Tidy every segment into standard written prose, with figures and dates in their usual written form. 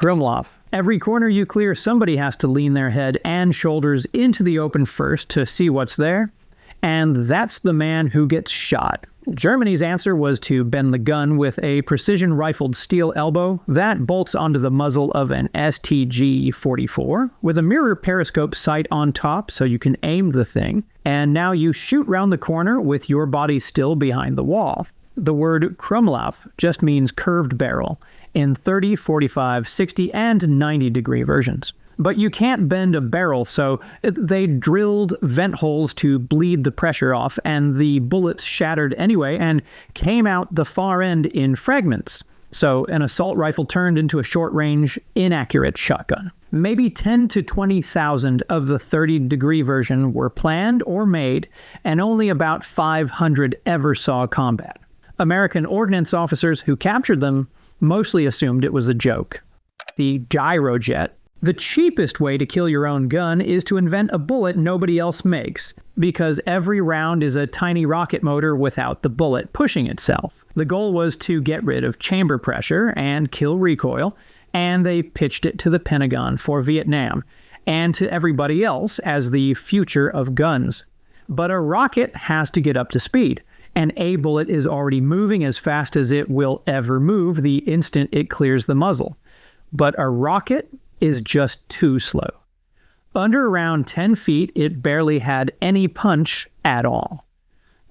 Krummlauf. Every corner you clear, somebody has to lean their head and shoulders into the open first to see what's there, and that's the man who gets shot. Germany's answer was to bend the gun with a precision-rifled steel elbow that bolts onto the muzzle of an STG-44 with a mirror periscope sight on top so you can aim the thing, and now you shoot round the corner with your body still behind the wall. The word Krummlauf just means curved barrel in 30, 45, 60, and 90 degree versions. But you can't bend a barrel, so they drilled vent holes to bleed the pressure off, and the bullets shattered anyway and came out the far end in fragments. So an assault rifle turned into a short-range, inaccurate shotgun. Maybe 10 to 20,000 of the 30-degree version were planned or made, and only about 500 ever saw combat. American ordnance officers who captured them mostly assumed it was a joke. The Gyrojet. The cheapest way to kill your own gun is to invent a bullet nobody else makes, because every round is a tiny rocket motor without the bullet pushing itself. The goal was to get rid of chamber pressure and kill recoil, and they pitched it to the Pentagon for Vietnam, and to everybody else as the future of guns. But a rocket has to get up to speed, and a bullet is already moving as fast as it will ever move the instant it clears the muzzle. But a rocket is just too slow. Under around 10 feet, it barely had any punch at all.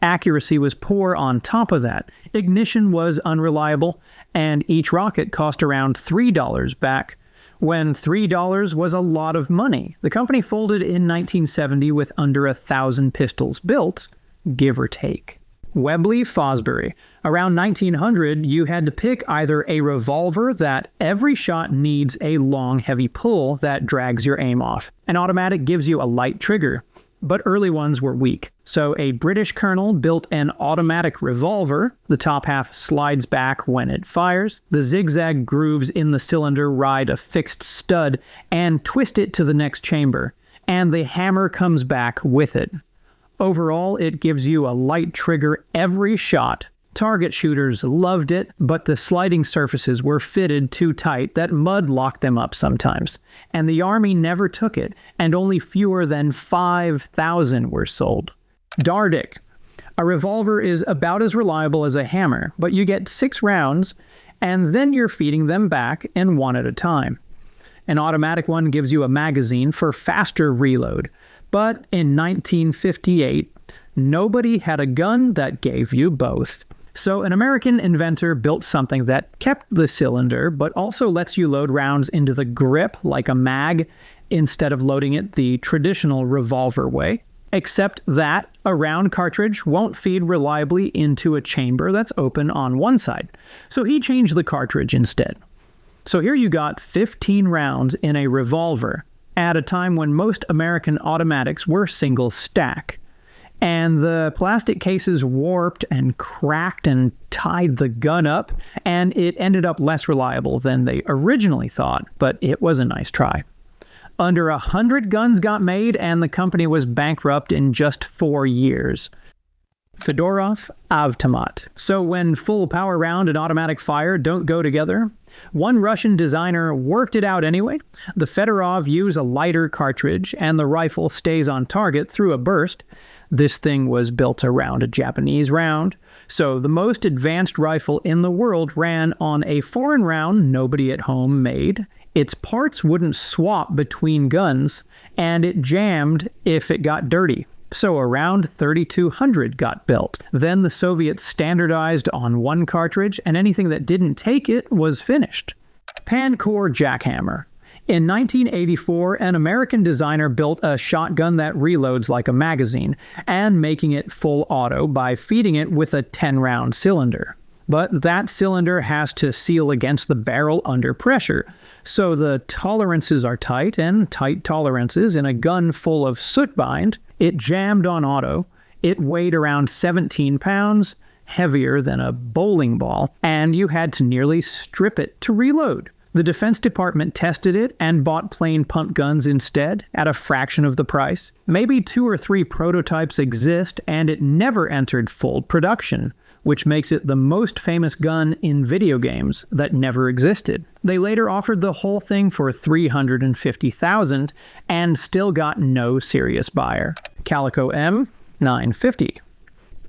Accuracy was poor on top of that. Ignition was unreliable, and each rocket cost around $3 back, when $3 was a lot of money. The company folded in 1970 with under 1,000 pistols built, give or take. Webley-Fosbery. Around 1900, you had to pick either a revolver that every shot needs a long, heavy pull that drags your aim off. An automatic gives you a light trigger, but early ones were weak. So a British colonel built an automatic revolver. The top half slides back when it fires. The zigzag grooves in the cylinder ride a fixed stud and twist it to the next chamber, and the hammer comes back with it. Overall, it gives you a light trigger every shot. Target shooters loved it, but the sliding surfaces were fitted too tight that mud locked them up sometimes. And the Army never took it, and only fewer than 5,000 were sold. Dardick. A revolver is about as reliable as a hammer, but you get 6 rounds, and then you're feeding them back in one at a time. An automatic one gives you a magazine for faster reload. But in 1958, nobody had a gun that gave you both. So an American inventor built something that kept the cylinder, but also lets you load rounds into the grip like a mag, instead of loading it the traditional revolver way. Except that a round cartridge won't feed reliably into a chamber that's open on one side. So he changed the cartridge instead. So here you got 15 rounds in a revolver, at a time when most American automatics were single stack. And the plastic cases warped and cracked and tied the gun up, and it ended up less reliable than they originally thought, but it was a nice try. Under 100 guns got made, and the company was bankrupt in just 4 years. Fedorov Avtomat. So when full power round and automatic fire don't go together, one Russian designer worked it out anyway. The Fedorov used a lighter cartridge, and the rifle stays on target through a burst. This thing was built around a Japanese round, so the most advanced rifle in the world ran on a foreign round nobody at home made. Its parts wouldn't swap between guns, and it jammed if it got dirty. So around 3,200 got built. Then the Soviets standardized on one cartridge, and anything that didn't take it was finished. Pancor Jackhammer. In 1984, an American designer built a shotgun that reloads like a magazine, and making it full auto by feeding it with a 10-round cylinder. But that cylinder has to seal against the barrel under pressure, so the tolerances are tight, and tight tolerances in a gun full of soot bind. It jammed on auto, it weighed around 17 pounds, heavier than a bowling ball, and you had to nearly strip it to reload. The Defense Department tested it and bought plain pump guns instead, at a fraction of the price. Maybe 2 or 3 prototypes exist, and it never entered full production. which makes it the most famous gun in video games that never existed. They later offered the whole thing for $350,000 and still got no serious buyer. Calico M950.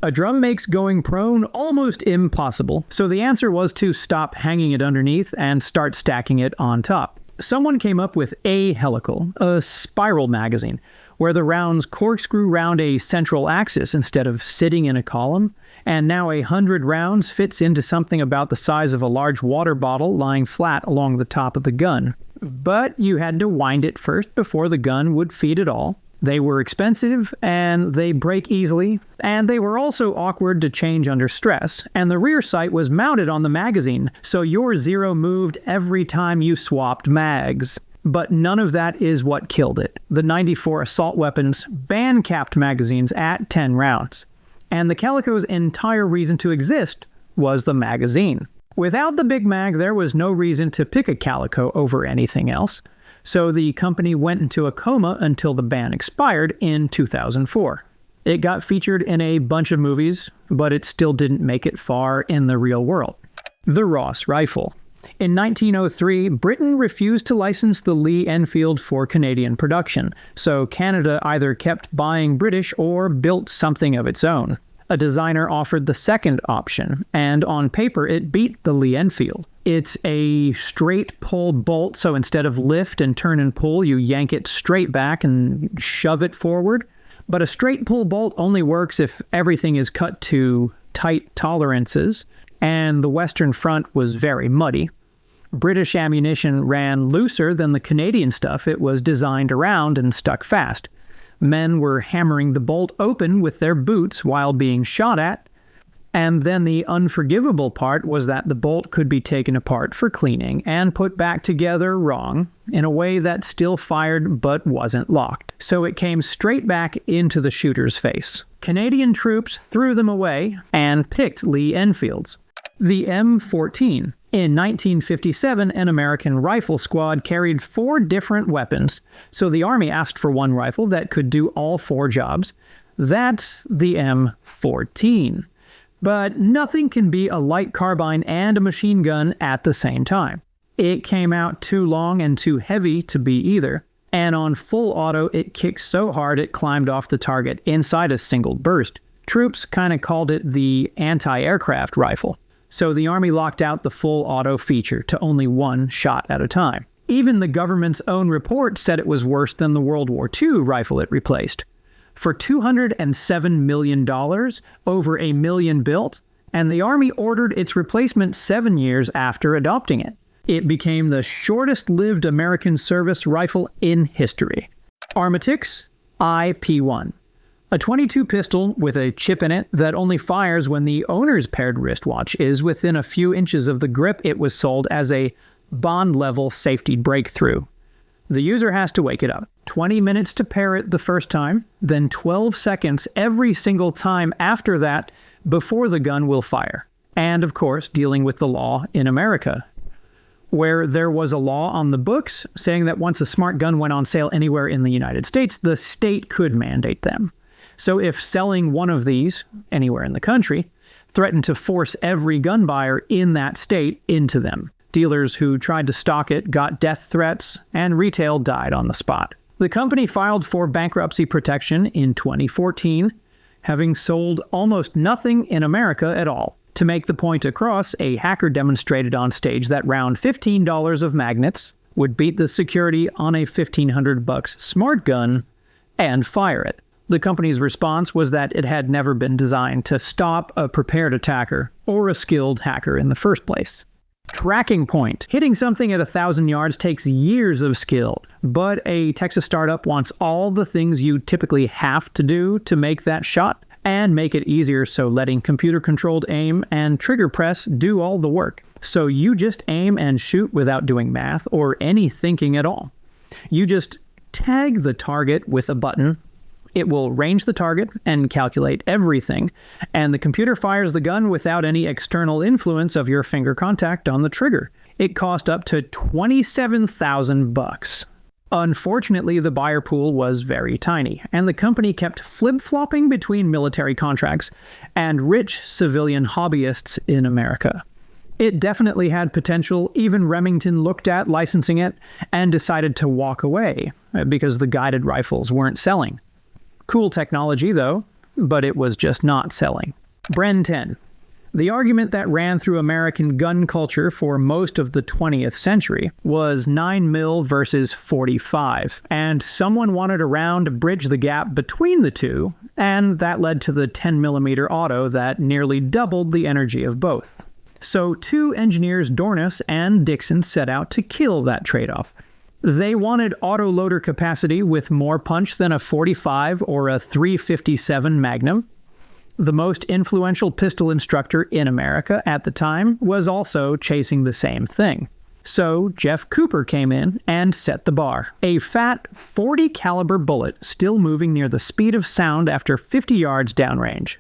A drum makes going prone almost impossible, so the answer was to stop hanging it underneath and start stacking it on top. Someone came up with a helical, a spiral magazine, where the rounds corkscrew round a central axis instead of sitting in a column, and now 100 rounds fits into something about the size of a large water bottle lying flat along the top of the gun. But you had to wind it first before the gun would feed it all. They were expensive, and they break easily, and they were also awkward to change under stress, and the rear sight was mounted on the magazine, so your zero moved every time you swapped mags. But none of that is what killed it. The 94 assault weapons band-capped magazines at 10 rounds, and the Calico's entire reason to exist was the magazine. Without the Big Mag, there was no reason to pick a Calico over anything else. So the company went into a coma until the ban expired in 2004. It got featured in a bunch of movies, but it still didn't make it far in the real world. The Ross Rifle. In 1903, Britain refused to license the Lee Enfield for Canadian production, so Canada either kept buying British or built something of its own. A designer offered the second option, and on paper it beat the Lee Enfield. It's a straight pull bolt, so instead of lift and turn and pull, you yank it straight back and shove it forward. But a straight pull bolt only works if everything is cut to tight tolerances, and the Western Front was very muddy. British ammunition ran looser than the Canadian stuff it was designed around and stuck fast. Men were hammering the bolt open with their boots while being shot at, and then the unforgivable part was that the bolt could be taken apart for cleaning and put back together wrong, in a way that still fired but wasn't locked. So it came straight back into the shooter's face. Canadian troops threw them away and picked Lee Enfields. The M14. In 1957, an American rifle squad carried 4 different weapons, so the Army asked for one rifle that could do all 4 jobs. That's the M14. But nothing can be a light carbine and a machine gun at the same time. It came out too long and too heavy to be either, and on full auto it kicked so hard it climbed off the target inside a single burst. Troops kinda called it the anti-aircraft rifle, so the Army locked out the full auto feature to only 1 shot at a time. Even the government's own report said it was worse than the World War II rifle it replaced. For $207 million, over 1 million built, and the Army ordered its replacement 7 years after adopting it. It became the shortest-lived American service rifle in history. Armatix IP1. A .22 pistol with a chip in it that only fires when the owner's paired wristwatch is within a few inches of the grip. It was sold as a Bond-level safety breakthrough. The user has to wake it up. 20 minutes to pair it the first time, then 12 seconds every single time after that before the gun will fire. And of course, dealing with the law in America, where there was a law on the books saying that once a smart gun went on sale anywhere in the United States, the state could mandate them. So if selling one of these anywhere in the country threatened to force every gun buyer in that state into them. Dealers who tried to stock it got death threats, and retail died on the spot. The company filed for bankruptcy protection in 2014, having sold almost nothing in America at all. To make the point across, a hacker demonstrated on stage that round $15 of magnets would beat the security on a $1,500 smart gun and fire it. The company's response was that it had never been designed to stop a prepared attacker or a skilled hacker in the first place. TrackingPoint. Hitting something at 1,000 yards takes years of skill, but a Texas startup wants all the things you typically have to do to make that shot and make it easier, so letting computer-controlled aim and trigger press do all the work. So you just aim and shoot without doing math or any thinking at all. You just tag the target with a button. It will range the target and calculate everything, and the computer fires the gun without any external influence of your finger contact on the trigger. It cost up to $27,000. Unfortunately, the buyer pool was very tiny, and the company kept flip-flopping between military contracts and rich civilian hobbyists in America. It definitely had potential. Even Remington looked at licensing it and decided to walk away because the guided rifles weren't selling. Cool technology, though, but it was just not selling. Bren Ten. The argument that ran through American gun culture for most of the 20th century was 9mm versus 45, and someone wanted a round to bridge the gap between the two, and that led to the 10mm auto that nearly doubled the energy of both. So two engineers, Dornus and Dixon, set out to kill that trade-off. They wanted autoloader capacity with more punch than a 45 or a 357 Magnum. The most influential pistol instructor in America at the time was also chasing the same thing. So Jeff Cooper came in and set the bar. A fat 40 caliber bullet still moving near the speed of sound after 50 yards downrange.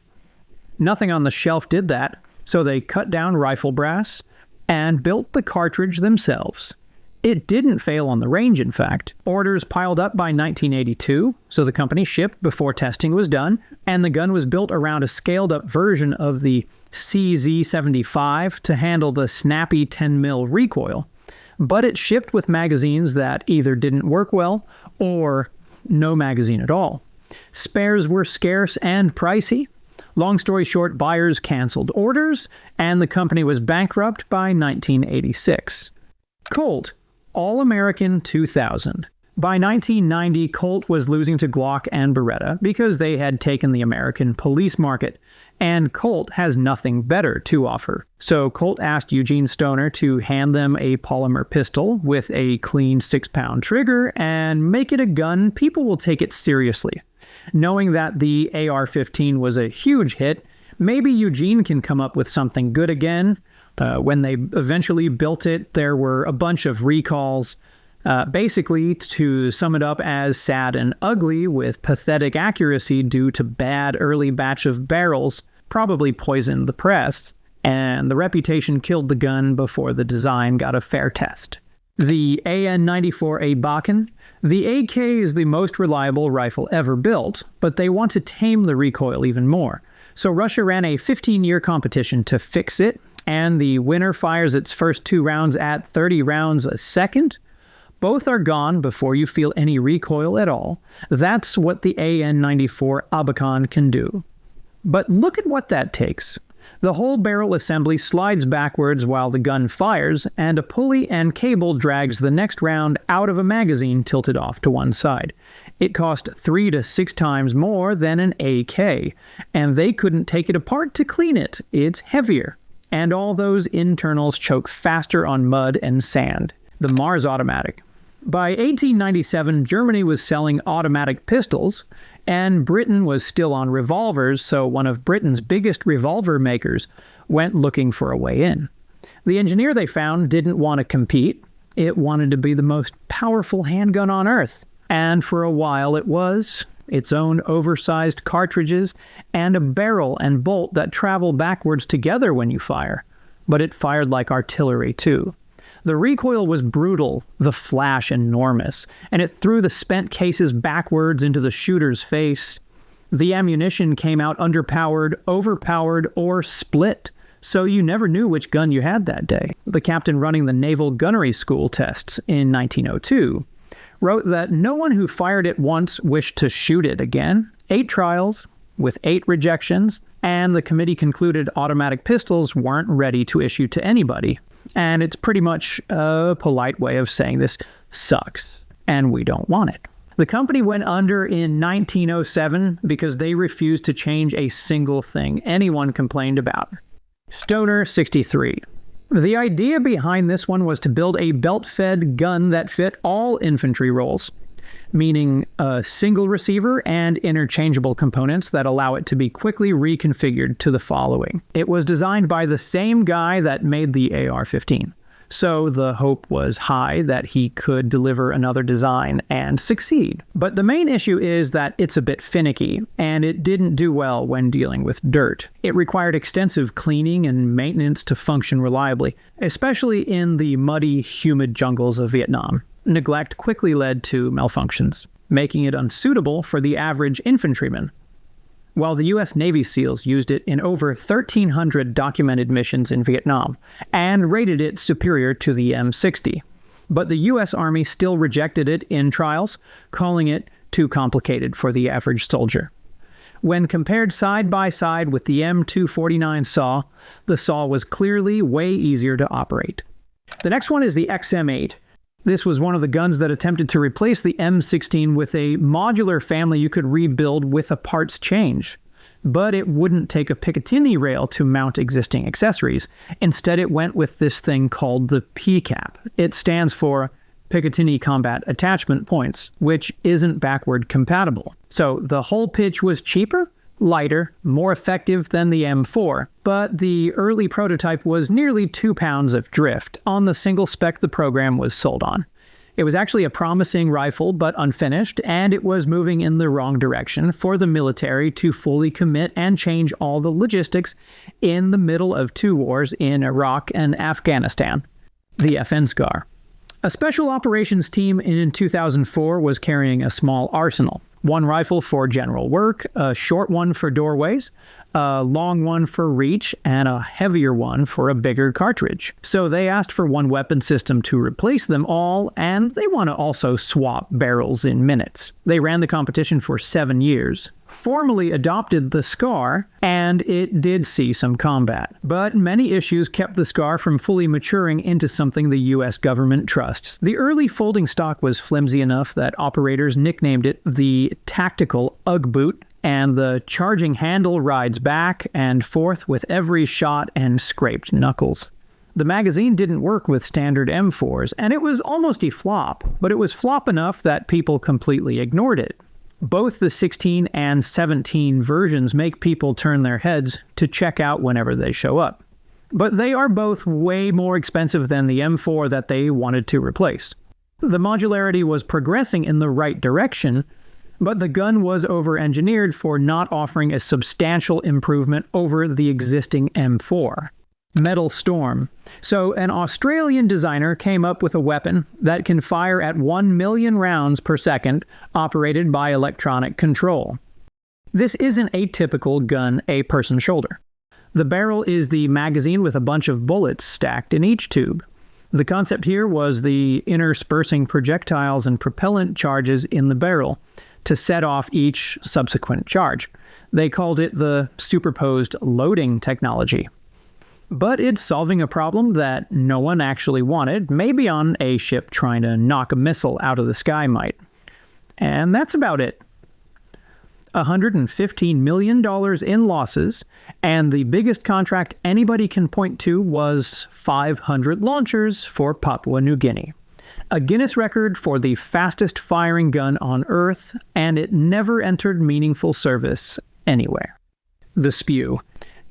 Nothing on the shelf did that, so they cut down rifle brass and built the cartridge themselves. It didn't fail on the range, in fact. Orders piled up by 1982, so the company shipped before testing was done, and the gun was built around a scaled-up version of the CZ75 to handle the snappy 10mm recoil. But it shipped with magazines that either didn't work well, or no magazine at all. Spares were scarce and pricey. Long story short, buyers canceled orders, and the company was bankrupt by 1986. Colt. All-American 2000. By 1990, Colt was losing to Glock and Beretta because they had taken the American police market, and Colt has nothing better to offer. So Colt asked Eugene Stoner to hand them a polymer pistol with a clean 6-pound trigger and make it a gun people will take it seriously. Knowing that the AR-15 was a huge hit, maybe Eugene can come up with something good again. When they eventually built it, there were a bunch of recalls. Basically, to sum it up, as sad and ugly with pathetic accuracy due to bad early batch of barrels, probably poisoned the press, and the reputation killed the gun before the design got a fair test. The AN-94 Abakan. The AK is the most reliable rifle ever built, but they want to tame the recoil even more. So Russia ran a 15-year competition to fix it, and the winner fires its first 2 rounds at 30 rounds a second. Both are gone before you feel any recoil at all. That's what the AN-94 Abakan can do. But look at what that takes. The whole barrel assembly slides backwards while the gun fires, and a pulley and cable drags the next round out of a magazine tilted off to one side. It cost 3 to 6 times more than an AK, and they couldn't take it apart to clean it. It's heavier. And all those internals choke faster on mud and sand. The Mars automatic. By 1897, Germany was selling automatic pistols, and Britain was still on revolvers, so one of Britain's biggest revolver makers went looking for a way in. The engineer they found didn't want to compete. It wanted to be the most powerful handgun on Earth. And for a while it was. Its own oversized cartridges, and a barrel and bolt that travel backwards together when you fire. But it fired like artillery, too. The recoil was brutal, the flash enormous, and it threw the spent cases backwards into the shooter's face. The ammunition came out underpowered, overpowered, or split, so you never knew which gun you had that day. The captain running the Naval Gunnery School tests in 1902 wrote that no one who fired it once wished to shoot it again. 8 trials, with 8 rejections, and the committee concluded automatic pistols weren't ready to issue to anybody. And it's pretty much a polite way of saying this sucks, and we don't want it. The company went under in 1907 because they refused to change a single thing anyone complained about. Stoner 63. The idea behind this one was to build a belt-fed gun that fit all infantry roles, meaning a single receiver and interchangeable components that allow it to be quickly reconfigured to the following. It was designed by the same guy that made the AR-15, so the hope was high that he could deliver another design and succeed. But the main issue is that it's a bit finicky, and it didn't do well when dealing with dirt. It required extensive cleaning and maintenance to function reliably, especially in the muddy, humid jungles of Vietnam. neglect quickly led to malfunctions, making it unsuitable for the average infantryman. While the U.S. Navy SEALs used it in over 1,300 documented missions in Vietnam and rated it superior to the M60. But the U.S. Army still rejected it in trials, calling it too complicated for the average soldier. When compared side by side with the M249 saw, the saw was clearly way easier to operate. The next one is the XM8. This was one of the guns that attempted to replace the M16 with a modular family you could rebuild with a parts change. But it wouldn't take a Picatinny rail to mount existing accessories. Instead, it went with this thing called the PCAP. It stands for Picatinny Combat Attachment Points, which isn't backward compatible. So the whole pitch was cheaper, lighter, more effective than the M4, but the early prototype was nearly 2 pounds of drift on the single spec the program was sold on. It was actually a promising rifle, but unfinished, and it was moving in the wrong direction for the military to fully commit and change all the logistics in the middle of 2 wars in Iraq and Afghanistan. The FN SCAR. A special operations team in 2004 was carrying a small arsenal. 1 rifle for general work, a short one for doorways, a long one for reach, and a heavier one for a bigger cartridge. So they asked for 1 weapon system to replace them all, and they want to also swap barrels in minutes. They ran the competition for 7 years, formally adopted the SCAR, and it did see some combat. But many issues kept the SCAR from fully maturing into something the US government trusts. The early folding stock was flimsy enough that operators nicknamed it the Tactical Ugg Boot, and the charging handle rides back and forth with every shot and scraped knuckles. The magazine didn't work with standard M4s, and it was almost a flop, but it was flop enough that people completely ignored it. Both the 16 and 17 versions make people turn their heads to check out whenever they show up. But they are both way more expensive than the M4 that they wanted to replace. The modularity was progressing in the right direction, but the gun was over-engineered for not offering a substantial improvement over the existing M4. Metal Storm. So an Australian designer came up with a weapon that can fire at 1 million rounds per second, operated by electronic control. This isn't a typical gun a-person shoulder. The barrel is the magazine with a bunch of bullets stacked in each tube. The concept here was the interspersing projectiles and propellant charges in the barrel to set off each subsequent charge. They called it the superposed loading technology. But it's solving a problem that no one actually wanted, maybe on a ship trying to knock a missile out of the sky might. And that's about it. $115 million in losses, and the biggest contract anybody can point to was 500 launchers for Papua New Guinea. A Guinness record for the fastest firing gun on Earth, and it never entered meaningful service anywhere. The SPIW.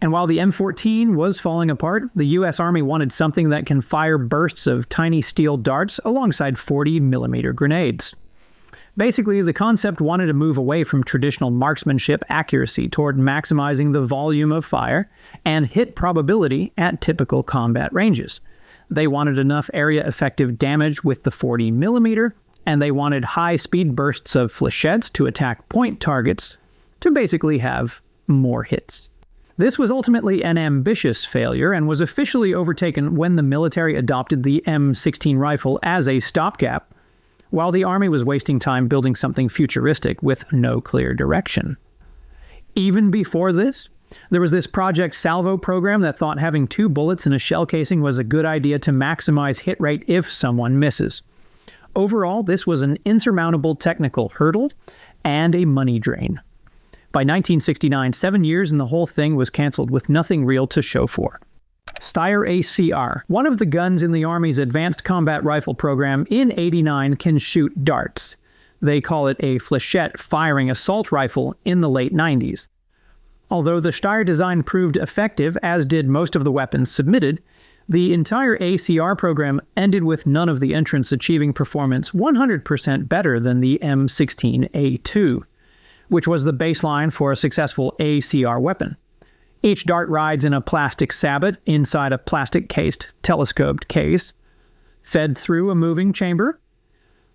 And while the M14 was falling apart, the U.S. Army wanted something that can fire bursts of tiny steel darts alongside 40mm grenades. Basically, the concept wanted to move away from traditional marksmanship accuracy toward maximizing the volume of fire and hit probability at typical combat ranges. They wanted enough area-effective damage with the 40mm, and they wanted high-speed bursts of flechettes to attack point targets to basically have more hits. This was ultimately an ambitious failure and was officially overtaken when the military adopted the M16 rifle as a stopgap, while the Army was wasting time building something futuristic with no clear direction. Even before this, there was this Project Salvo program that thought having 2 bullets in a shell casing was a good idea to maximize hit rate if someone misses. Overall, this was an insurmountable technical hurdle and a money drain. By 1969, 7 years and the whole thing was canceled with nothing real to show for. Steyr ACR, one of the guns in the Army's Advanced Combat Rifle program in '89, can shoot darts. They call it a flechette firing assault rifle in the late 90s. Although the Steyr design proved effective, as did most of the weapons submitted, the entire ACR program ended with none of the entrants achieving performance 100% better than the M16A2, which was the baseline for a successful ACR weapon. Each dart rides in a plastic sabot inside a plastic-cased telescoped case, fed through a moving chamber,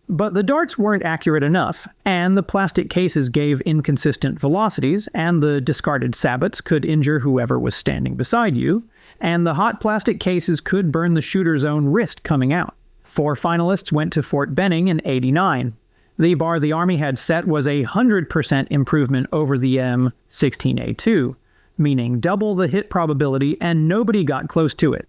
But the darts weren't accurate enough, and the plastic cases gave inconsistent velocities, and the discarded sabots could injure whoever was standing beside you, and the hot plastic cases could burn the shooter's own wrist coming out. 4 finalists went to Fort Benning in '89. The bar the Army had set was a 100% improvement over the M16A2, meaning double the hit probability, and nobody got close to it.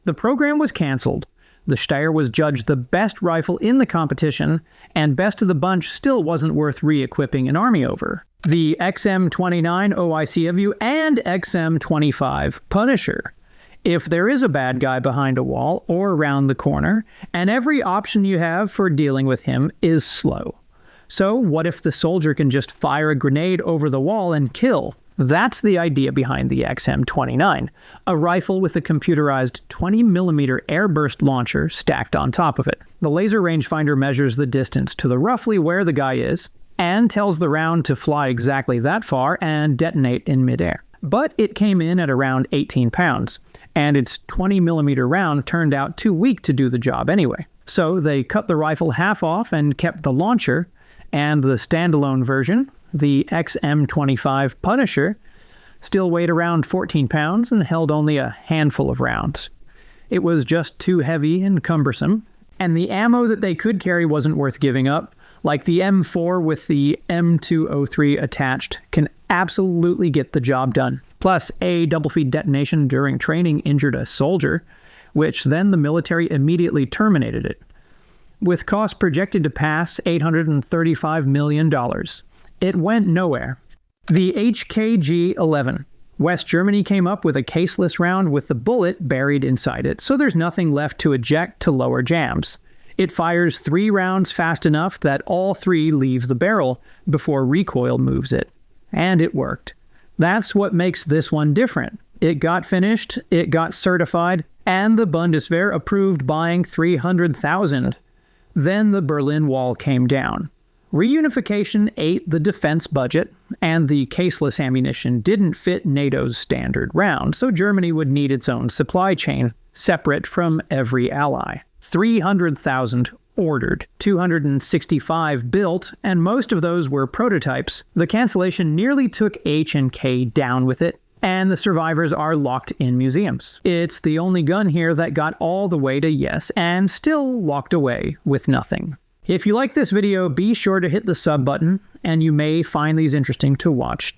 The program was cancelled. The Steyr was judged the best rifle in the competition, and best of the bunch still wasn't worth re-equipping an Army over. The XM29 OICW and XM25 Punisher. If there is a bad guy behind a wall or around the corner, and every option you have for dealing with him is slow. So what if the soldier can just fire a grenade over the wall and kill? That's the idea behind the XM29, a rifle with a computerized 20mm airburst launcher stacked on top of it. The laser rangefinder measures the distance to roughly where the guy is, and tells the round to fly exactly that far and detonate in midair. But it came in at around 18 pounds, and its 20mm round turned out too weak to do the job anyway. So they cut the rifle half off and kept the launcher, and the standalone version, the XM25 Punisher, still weighed around 14 pounds and held only a handful of rounds. It was just too heavy and cumbersome, and the ammo that they could carry wasn't worth giving up. Like the M4 with the M203 attached can absolutely get the job done. Plus, a double-feed detonation during training injured a soldier, which then the military immediately terminated it. With costs projected to pass $835 million. It went nowhere. The H&K G11. West Germany came up with a caseless round with the bullet buried inside it, so there's nothing left to eject to lower jams. It fires 3 rounds fast enough that all 3 leave the barrel before recoil moves it. And it worked. That's what makes this one different. It got finished, it got certified, and the Bundeswehr approved buying 300,000. Then the Berlin Wall came down. Reunification ate the defense budget, and the caseless ammunition didn't fit NATO's standard round, so Germany would need its own supply chain, separate from every ally. 300,000 ordered, 265 built, and most of those were prototypes. The cancellation nearly took H&K down with it, and the survivors are locked in museums. It's the only gun here that got all the way to yes, and still locked away with nothing. If you like this video, be sure to hit the sub button, and you may find these interesting to watch